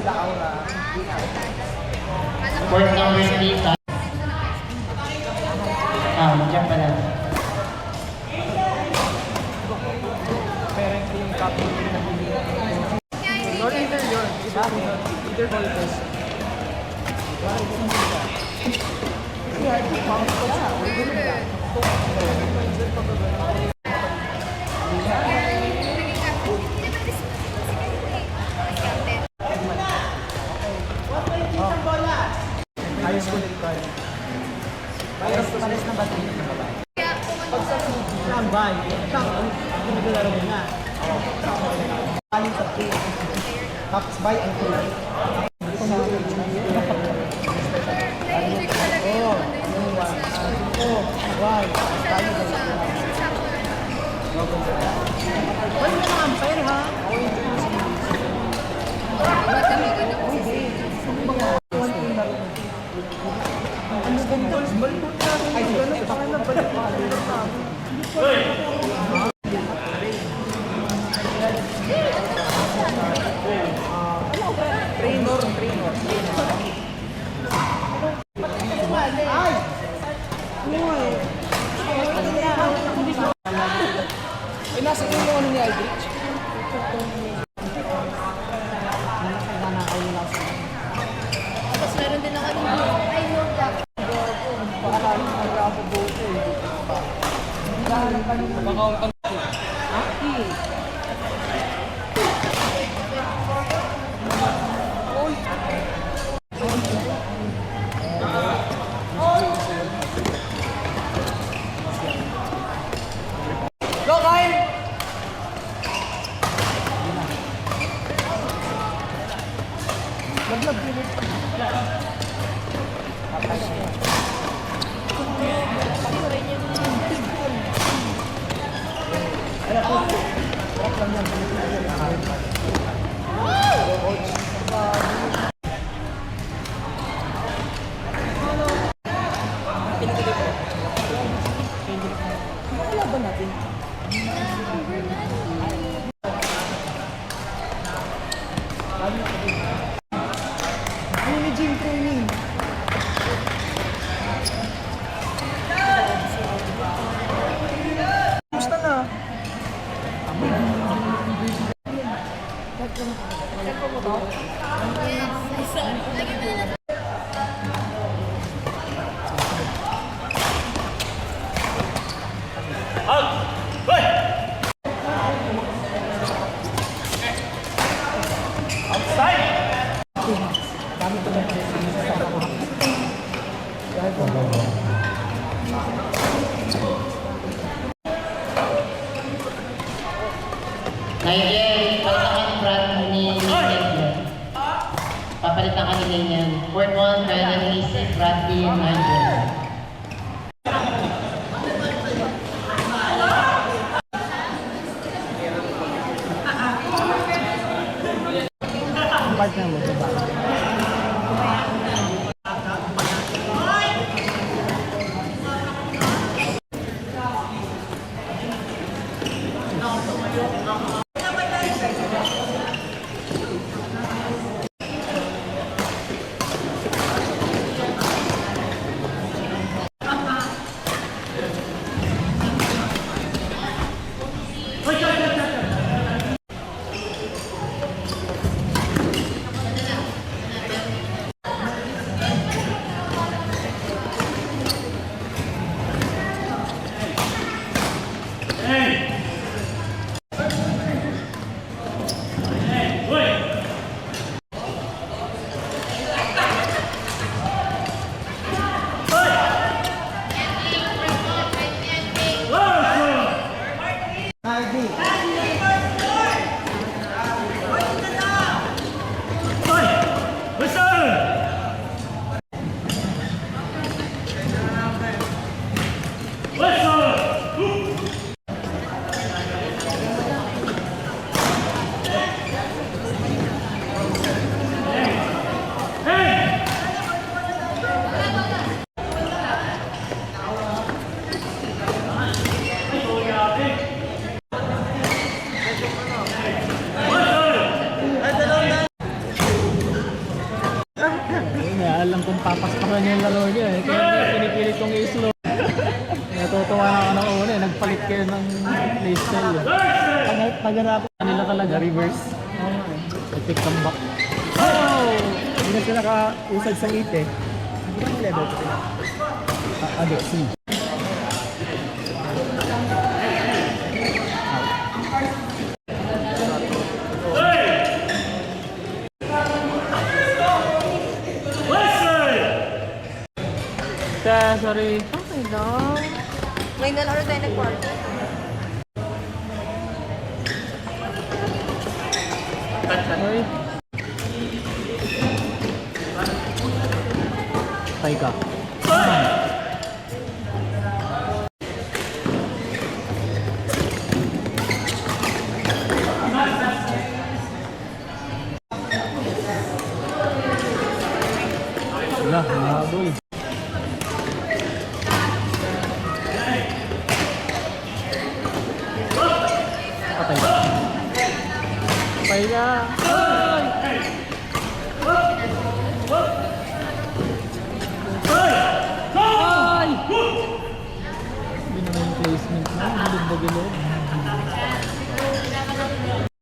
Court number 3. Nandiyan pala. Apparently yung copy na Lord, either yun. Either voltage. Ayos ko din kayo. Pares na battery ng babae. Pag sa tambay, ang nagalaro mo na. Aling sa 3. Tapos by and 2. Why? Wala na umpire ha? Ay, gano'n pa na balik pa. Trainor. Ay! Ay, nasa yung ano ni Aldrich? Tapos meron din ako ng I know that. Go, Kyle! Managing training. Gusto na. Nigel, palitan ka Brad ni Nigel. Papalitan ka ni Nigel. Court 1, Brandon Lisi, Bradley, Nigel. Partner mo, diba? Ayun, alam kong papaspakan niya yung laro niya eh. Kaya pinipilit kong i-slow. Natutuwa na ako ng una eh. Nagpalit kayo ng playstyle eh. Pag-arapan nila talaga, reverse. Epic comeback. Oh! Hindi na sila nakausad sa 8 eh. Hindi na level ko sila. Ado, C. Sorry. Okay lang. May nalaro tayo nag-party. Sorry. Patay ka. Wala, nahabol. Patay ka. Patay ka. Ay! Hindi naman yung placement na. Hindi ba gilid?